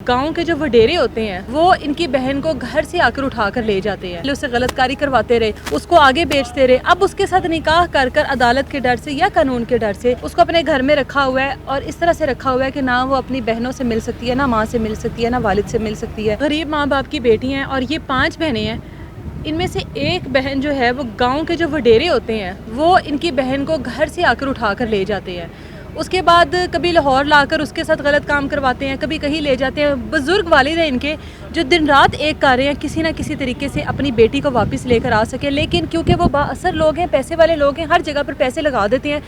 گاؤں کے جو وڈیرے ہوتے ہیں وہ ان کی بہن کو گھر سے آ کر اٹھا کر لے جاتے ہیں، اسے غلط کاری کرواتے رہے، اس کو آگے بیچتے رہے، اب اس کے ساتھ نکاح کر کر عدالت کے ڈر سے یا قانون کے ڈر سے اس کو اپنے گھر میں رکھا ہوا ہے، اور اس طرح سے رکھا ہوا ہے کہ نہ وہ اپنی بہنوں سے مل سکتی ہے، نہ ماں سے مل سکتی ہے، نہ والد سے مل سکتی ہے۔ غریب ماں باپ کی بیٹی ہیں اور یہ 5 بہنیں ہیں، ان میں سے ایک بہن جو ہے وہ گاؤں کے جو وڈیرے ہوتے ہیں وہ ان کی بہن کو گھر سے آ کر اٹھا کر لے جاتے ہیں، اس کے بعد کبھی لاہور لا کر اس کے ساتھ غلط کام کرواتے ہیں، کبھی کہیں لے جاتے ہیں۔ بزرگ والد ہیں ان کے جو دن رات ایک کر رہے ہیں کسی نہ کسی طریقے سے اپنی بیٹی کو واپس لے کر آ سکے، لیکن کیونکہ وہ با اثر لوگ ہیں، پیسے والے لوگ ہیں، ہر جگہ پر پیسے لگا دیتے ہیں۔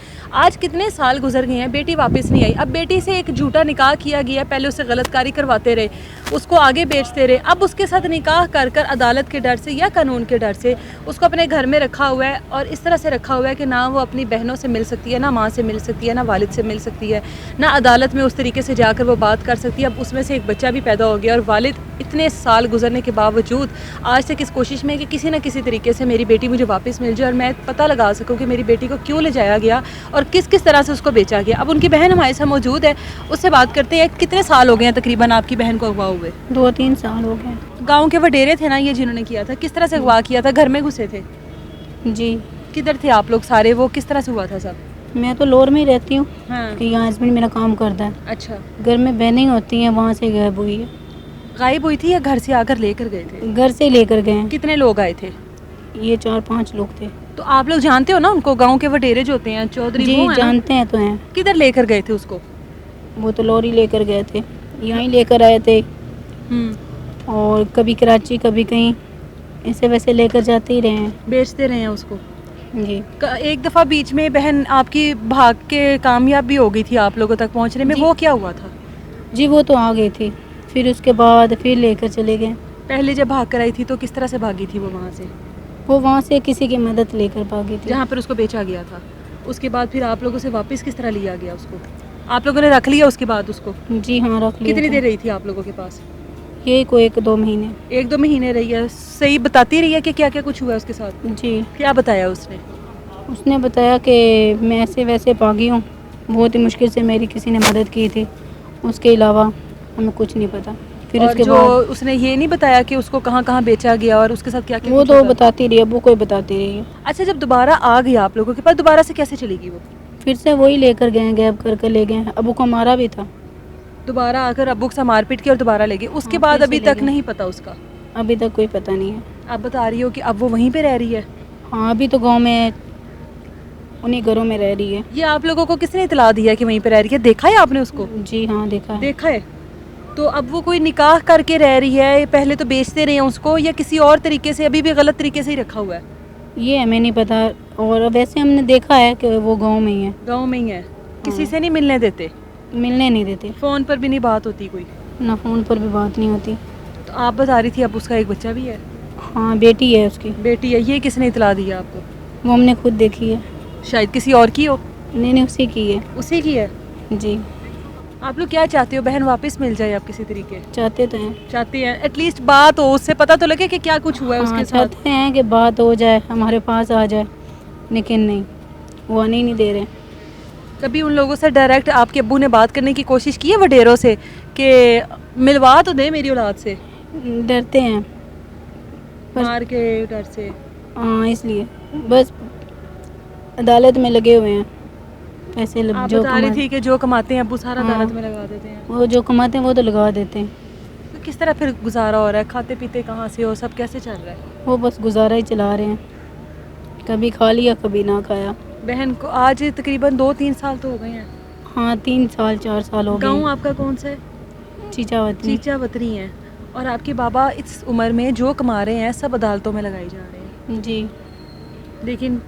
آج کتنے سال گزر گئے ہیں، بیٹی واپس نہیں آئی، اب بیٹی سے ایک جھوٹا نکاح کیا گیا، پہلے اسے غلط کاری کرواتے رہے، اس کو آگے بیچتے رہے، اب اس کے ساتھ نکاح کر کر عدالت کے ڈر سے یا قانون کے ڈر سے اس کو اپنے گھر میں رکھا ہوا ہے، اور اس طرح سے رکھا ہوا ہے کہ نہ وہ اپنی بہنوں سے مل سکتی ہے، نہ ماں سے مل سکتی ہے، نہ والد سے مل سکتی ہے، نہ عدالت میں اس طریقے سے جا کر وہ بات کر سکتی ہے۔ اب اس میں سے ایک بچہ بھی پیدا ہو گیا، اور والد اتنے سال گزرنے کے باوجود آج تک اس کوشش میں ہے کہ کسی نہ کسی طریقے سے میری بیٹی مجھے واپس مل جائے اور میں پتہ لگا سکوں کہ میری بیٹی کو کیوں لے جایا گیا اور کس کس طرح سے اس کو بیچا گیا۔ اب ان کی بہن ہمارے ساتھ موجود ہے، اس سے بات کرتے ہیں۔ کتنے سال ہو گئے ہیں تقریباً آپ کی بہن کو اغوا ہوئے؟ 2-3 سال ہو گئے۔ گاؤں کے وڈیرے تھے نا یہ جنہوں نے کیا تھا، کس طرح سے اغوا کیا تھا؟ گھر میں گھسے تھے؟ جی کدھر تھے آپ لوگ سارے؟ وہ کس طرح سے ہوا تھا سب؟ میں تو لور میں ہی رہتی ہوں ہاں کہ یہاں ہسبینڈ میرا کام کرتا ہے، اچھا، گھر میں بہنیں ہوتی ہیں، وہاں سے غائب ہوئی ہے۔ غائب ہوئی تھی یا گھر سے آ کر لے کر گئے تھے؟ گھر سے لے کر گئے ہیں، کتنے لوگ آئے تھے؟ یہ 4-5 لوگ تھے۔ تو آپ لوگ جانتے ہو نا ان کو، گاؤں کے وڈیرے جو ہوتے ہیں چودھری جی وہ ہیں نا؟ جانتے ہیں تو ہیں، کدھر لے کر گئے تھے اس کو؟ وہ تو لوری لے کر گئے تھے، یہیں لے کر آئے تھے، اور کبھی کراچی کبھی کہیں ایسے ویسے لے کر جاتے ہی رہے ہیں۔ بیچتے رہے ہیں اس کو؟ جی ایک دفعہ بیچ میں بہن آپ کی بھاگ کے کامیاب بھی ہو گئی تھی آپ لوگوں تک پہنچنے میں، جی وہ کیا ہوا تھا؟ جی وہ تو آ گئی تھی، پھر اس کے بعد پھر لے کر چلے گئے۔ پہلے جب بھاگ کر آئی تھی تو کس طرح سے بھاگی تھی وہ وہاں سے؟ وہ وہاں سے کسی کی مدد لے کر بھاگی تھی، جہاں پر اس کو بیچا گیا تھا۔ اس کے بعد پھر آپ لوگوں سے واپس کس طرح لیا گیا اس کو؟ آپ لوگوں نے رکھ لیا اس کے بعد اس کو؟ جی ہاں رکھ لیا کتنی تھا۔ دیر رہی تھی آپ لوگوں کے پاس؟ یہی کوئی 1-2 مہینے۔ 1-2 مہینے رہی ہے؟ صحیح بتاتی رہی ہے کہ کیا کیا کچھ ہوا ہے اس کے ساتھ؟ جی کیا بتایا اس نے؟ اس نے بتایا کہ میں ایسے ویسے بھاگی ہوں، بہت ہی مشکل سے میری کسی نے مدد کی تھی، اس کے علاوہ ہمیں کچھ نہیں پتا۔ پھر اور اس کے جو بعد اس نے یہ نہیں بتایا کہ اس کو کہاں کہاں بیچا گیا اور اس کے ساتھ کیا کیا وہ کچھ تو ہوتا؟ بتاتی رہی، ابو کو بتاتی رہی ہے۔ اچھا، جب دوبارہ آ گیا آپ لوگوں کے پاس، دوبارہ سے کیسے چلی گئی وہ؟ پھر سے وہی لے کر گئے، غائب کر لے گئے، ابو کو مارا بھی تھا۔ دوبارہ آ کر ابو سے مار پیٹ کی اور دوبارہ لے گئے، اس کے ہاں، بعد پھر سے ابھی لے تک گئے، نہیں پتا اس کا؟ ابھی تک کوئی پتہ نہیں ہے۔ آپ بتا رہی ہو کہ اب وہ وہیں پہ رہ رہی ہے؟ ہاں ابھی تو گاؤں میں انہیں گھروں میں رہ رہی ہے۔ یہ آپ لوگوں کو کس نے اطلاع دیا کہ وہیں پہ رہ رہی ہے؟ دیکھا ہے آپ نے اس کو؟ جی ہاں دیکھا ہے۔ دیکھا ہے؟ تو اب وہ کوئی نکاح کر کے رہ رہی ہے، پہلے تو بیچتے رہے ہیں اس کو، یا کسی اور طریقے سے ابھی بھی غلط طریقے سے ہی رکھا ہوا ہے؟ یہ ہمیں نہیں پتا، اور ویسے ہم نے دیکھا ہے کہ وہ گاؤں میں ہی ہے۔ گاؤں میں ہی ہے؟ کسی سے نہیں ملنے دیتے؟ ملنے نہیں دیتے، فون پر بھی نہیں بات ہوتی کوئی؟ نہ فون پر بھی بات نہیں ہوتی۔ تو آپ بتا رہی تھی اب اس کا ایک بچہ بھی ہے؟ ہاں بیٹی ہے اس کی، بیٹی ہے، یہ کس نے اطلاع دیا آپ کو؟ وہ ہم نے خود دیکھی ہے۔ شاید کسی اور کی ہو؟ نہیں اسی کی ہے۔ اسی کی ہے؟ جی آپ لوگ کیا چاہتے ہو؟ بہن واپس مل جائے آپ کسی طریقے؟ چاہتے تو ہیں، چاہتے ہیں ایٹ لیسٹ بات ہو، اس سے پتہ تو لگے کہ کیا کچھ ہوا ہے اس ہاں کے ساتھ۔ چاہتے ہیں کہ بات ہو جائے، ہمارے پاس آ جائے، لیکن نہیں، وہ آنے ہی نہیں دے رہے۔ کبھی ان لوگوں سے ڈائریکٹ آپ کے ابو نے بات کرنے کی کوشش کی ہے وڈیروں سے کہ ملوا تو دے میری اولاد سے؟ ڈرتے ہیں مار کے ڈر سے؟ ہاں، اس لیے بس عدالت میں لگے ہوئے ہیں، پیسے آپ جو بتا رہی تھی کہ جو کماتے ہیں ابو سارا ہاں، عدالت میں لگا دیتے ہیں؟ وہ جو کماتے ہیں وہ تو لگا دیتے ہیں۔ تو کس طرح پھر گزارا ہو رہا ہے؟ کھاتے پیتے کہاں سے ہو؟ سب کیسے چل رہا ہے؟ وہ بس گزارا ہی چلا رہے ہیں، کبھی کھا لیا کبھی نہ کھایا۔ بہن کو آج تقریباً 2-3 سال تو ہو گئے ہیں؟ ہاں 3-4 سال ہو گئے گاؤں ہیں۔ آپ کا کون سا ہے؟ چیچا وطنی۔ چیچا وطنی ہیں، اور آپ کے بابا اس عمر میں جو کما رہے ہیں سب عدالتوں میں لگائی جا رہے ہیں، جی لیکن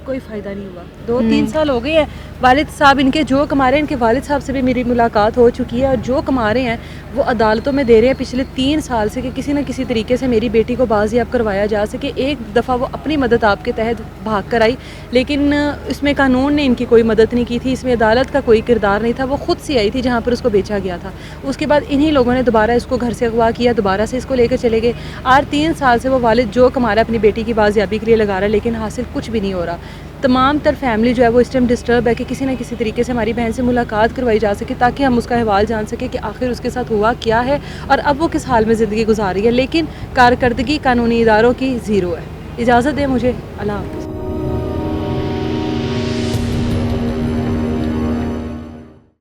کوئی فائدہ نہیں ہوا۔ 2-3 سال ہو گئے ہیں، والد صاحب ان کے جو کما رہے ہیں، ان کے والد صاحب سے بھی میری ملاقات ہو چکی ہے، اور جو کما رہے ہیں وہ عدالتوں میں دے رہے ہیں پچھلے 3 سال سے کہ کسی نہ کسی طریقے سے میری بیٹی کو بازیاب کروایا جا سکے۔ ایک دفعہ وہ اپنی مدد آپ کے تحت بھاگ کر آئی، لیکن اس میں قانون نے ان کی کوئی مدد نہیں کی تھی، اس میں عدالت کا کوئی کردار نہیں تھا، وہ خود سے آئی تھی جہاں پر اس کو بیچا گیا تھا۔ اس کے بعد انہی لوگوں نے دوبارہ اس کو گھر سے اغوا کیا، دوبارہ سے اس کو لے کر چلے گئے۔ آج 3 سال سے وہ والد جو کما رہا ہے اپنی بیٹی کی بازیابی کے لیے لگا رہا ہے، لیکن حاصل کچھ بھی نہیں ہو رہا۔ تمام تر فیملی جو ہے وہ اس ٹائم ڈسٹرب ہے کہ کسی نہ کسی طریقے سے ہماری بہن سے ملاقات کروائی جا سکے تاکہ ہم اس کا احوال جان سکیں کہ آخر اس کے ساتھ ہوا کیا ہے اور اب وہ کس حال میں زندگی گزار رہی ہے. لیکن کارکردگی قانونی اداروں کی زیرو ہے. اجازت دیں مجھے. اللہ حافظ.